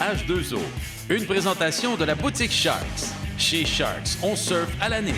H2O. Une présentation de la boutique Sharks. Chez Sharks, on surfe à l'année.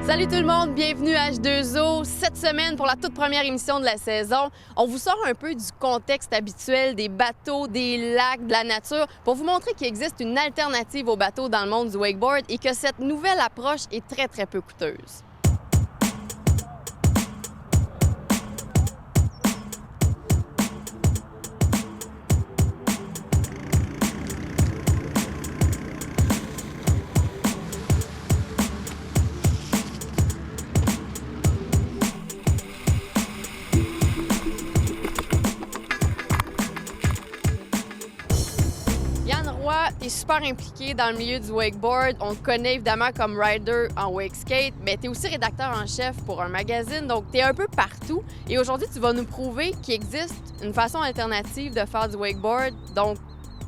Salut tout le monde, bienvenue à H2O. Cette semaine, pour la toute première émission de la saison, on vous sort un peu du contexte habituel des bateaux, des lacs, de la nature, pour vous montrer qu'il existe une alternative aux bateaux dans le monde du wakeboard et que cette nouvelle approche est très peu coûteuse. T'es super impliqué dans le milieu du wakeboard. On te connaît évidemment comme rider en wakeskate, mais t'es aussi rédacteur en chef pour un magazine, donc t'es un peu partout. Et aujourd'hui, tu vas nous prouver qu'il existe une façon alternative de faire du wakeboard, donc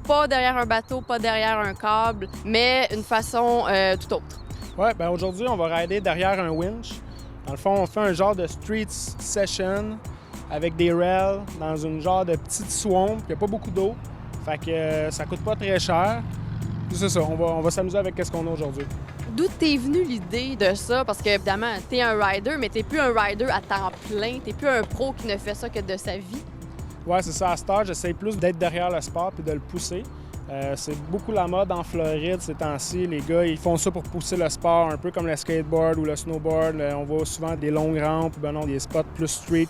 pas derrière un bateau, pas derrière un câble, mais une façon tout autre. Ouais, ben aujourd'hui, on va rider derrière un winch. Dans le fond, on fait un genre de street session avec des rails dans une genre de petite swamp. Il n'y a pas beaucoup d'eau. Fait que ça coûte pas très cher. C'est ça, on va s'amuser avec ce qu'on a aujourd'hui. D'où t'es venue l'idée de ça? Parce que, évidemment, t'es un rider, mais t'es plus un rider à temps plein. T'es plus un pro qui ne fait ça que de sa vie. Ouais, c'est ça. À cette heure, j'essaie plus d'être derrière le sport et de le pousser. C'est beaucoup la mode en Floride ces temps-ci. Les gars, ils font ça pour pousser le sport, un peu comme le skateboard ou le snowboard. On voit souvent des longues rampes, des spots plus street.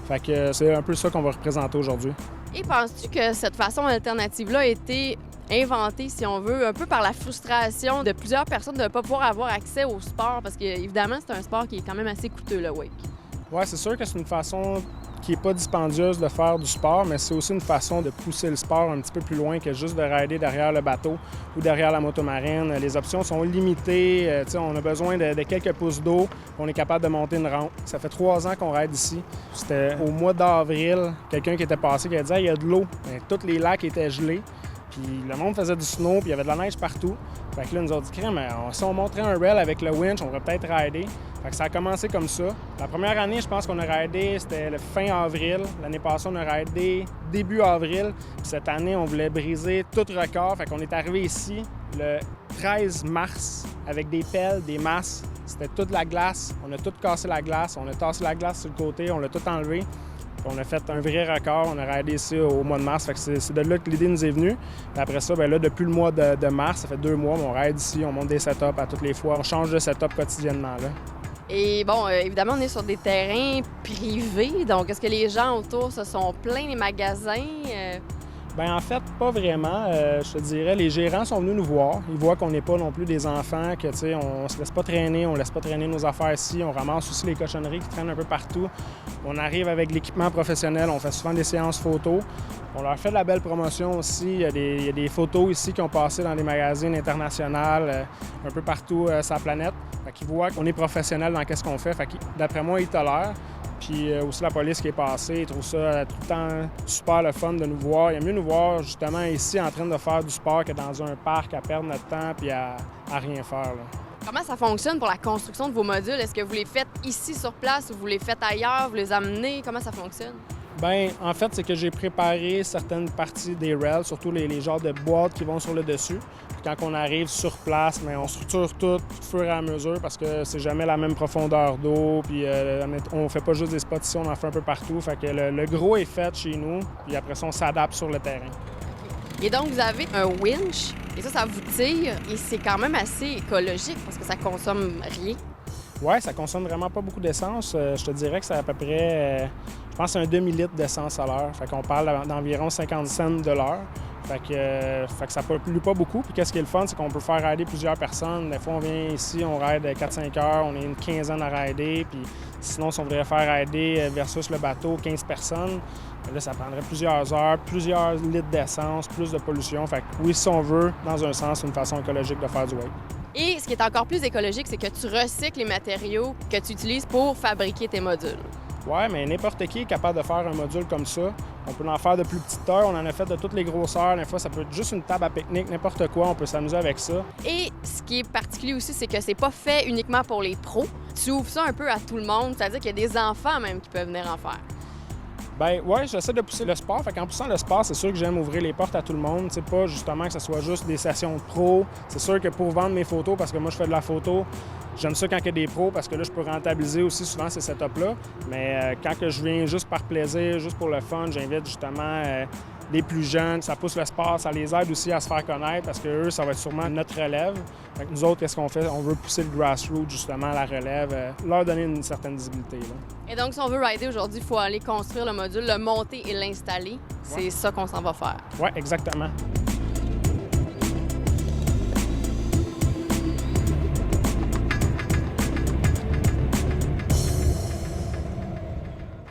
Fait que c'est un peu ça qu'on va représenter aujourd'hui. Et penses-tu que cette façon alternative-là a été inventée, si on veut, un peu par la frustration de plusieurs personnes de ne pas pouvoir avoir accès au sport? Parce que, évidemment, c'est un sport qui est quand même assez coûteux, le wake. Oui, c'est sûr que c'est une façon qui n'est pas dispendieuse de faire du sport, mais c'est aussi une façon de pousser le sport un petit peu plus loin que juste de rider derrière le bateau ou derrière la motomarine. Les options sont limitées. On a besoin de quelques pouces d'eau. On est capable de monter une rampe. Ça fait 3 ans qu'on ride ici. C'était au mois d'avril, quelqu'un qui était passé qui a dit « il y a de l'eau ». Tous les lacs étaient gelés. Puis le monde faisait du snow, puis il y avait de la neige partout. Fait que là, ils nous ont dit « si on montrait un rail avec le winch, on pourrait peut-être rider ». Fait que ça a commencé comme ça. La première année, je pense qu'on a ridé, c'était le fin avril. L'année passée, on a ridé début avril. Puis cette année, on voulait briser tout record. Fait qu'on est arrivé ici le 13 mars avec des pelles, des masses. C'était toute la glace. On a tout cassé la glace. On a tassé la glace sur le côté. On l'a tout enlevé. Puis on a fait un vrai record. On a ridé ici au mois de mars. Fait que c'est de là que l'idée nous est venue. Puis après ça, là, depuis le mois de mars, ça fait 2 mois, on ride ici. On monte des setups à toutes les fois. On change de setup quotidiennement, là. Et bon, évidemment, on est sur des terrains privés. Donc, est-ce que les gens autour se sont plaints, les magasins? Bien, en fait, pas vraiment. Je te dirais, les gérants sont venus nous voir. Ils voient qu'on n'est pas non plus des enfants, que, tu sais, on se laisse pas traîner, on laisse pas traîner nos affaires ici. On ramasse aussi les cochonneries qui traînent un peu partout. On arrive avec l'équipement professionnel, on fait souvent des séances photos. On leur fait de la belle promotion aussi. Il y a des photos ici qui ont passé dans des magazines internationaux un peu partout sur la planète. Fait qu'ils voient qu'on est professionnel dans ce qu'on fait. Fait que, d'après moi, ils tolèrent. Puis aussi la police qui est passée, ils trouvent ça tout le temps super le fun de nous voir. Il y a mieux nous voir justement ici en train de faire du sport que dans un parc à perdre notre temps puis à rien faire, là. Comment ça fonctionne pour la construction de vos modules? Est-ce que vous les faites ici sur place ou vous les faites ailleurs, vous les amenez? Comment ça fonctionne? Bien, en fait, c'est que j'ai préparé certaines parties des rails, surtout les genres de boîtes qui vont sur le dessus. Puis quand on arrive sur place, bien, on structure tout au fur et à mesure parce que c'est jamais la même profondeur d'eau. Puis on fait pas juste des spots ici, on en fait un peu partout. Fait que le gros est fait chez nous, puis après ça, on s'adapte sur le terrain. Et donc, vous avez un winch, et ça vous tire, et c'est quand même assez écologique parce que ça consomme rien. Oui, ça consomme vraiment pas beaucoup d'essence. Je te dirais que c'est à peu près, je pense, un demi-litre d'essence à l'heure. Fait qu'on parle d'environ 50 cents de l'heure. Fait que ça ne pollue pas beaucoup. Puis qu'est-ce qui est le fun, c'est qu'on peut faire rider plusieurs personnes. Des fois, on vient ici, on ride 4-5 heures, on est une quinzaine à rider. Puis sinon, si on voudrait faire rider versus le bateau 15 personnes, là, ça prendrait plusieurs heures, plusieurs litres d'essence, plus de pollution. Fait que oui, si on veut, dans un sens, c'est une façon écologique de faire du wake. Et ce qui est encore plus écologique, c'est que tu recycles les matériaux que tu utilises pour fabriquer tes modules. Ouais, mais n'importe qui est capable de faire un module comme ça. On peut en faire de plus petites tailles, on en a fait de toutes les grosseurs. Des fois, ça peut être juste une table à pique-nique, n'importe quoi, on peut s'amuser avec ça. Et ce qui est particulier aussi, c'est que c'est pas fait uniquement pour les pros. Tu ouvres ça un peu à tout le monde, c'est-à-dire qu'il y a des enfants même qui peuvent venir en faire. Ben ouais, j'essaie de pousser le sport. Fait qu'en poussant le sport, c'est sûr que j'aime ouvrir les portes à tout le monde. C'est pas justement que ce soit juste des sessions de pros. C'est sûr que pour vendre mes photos, parce que moi je fais de la photo, j'aime ça quand il y a des pros parce que là je peux rentabiliser aussi souvent ces setups-là. Mais quand que je viens juste par plaisir, juste pour le fun, j'invite justement les plus jeunes. Ça pousse le sport, ça les aide aussi à se faire connaître parce que eux, ça va être sûrement notre relève. Fait que nous autres, qu'est-ce qu'on fait? On veut pousser le grassroots, justement, la relève, leur donner une certaine visibilité. Là. Et donc, si on veut rider aujourd'hui, il faut aller construire le module, le monter et l'installer. C'est ça qu'on s'en va faire. Oui, exactement.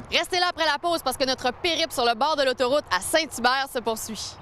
Restez là après la pause parce que notre périple sur le bord de l'autoroute à Saint-Hubert se poursuit.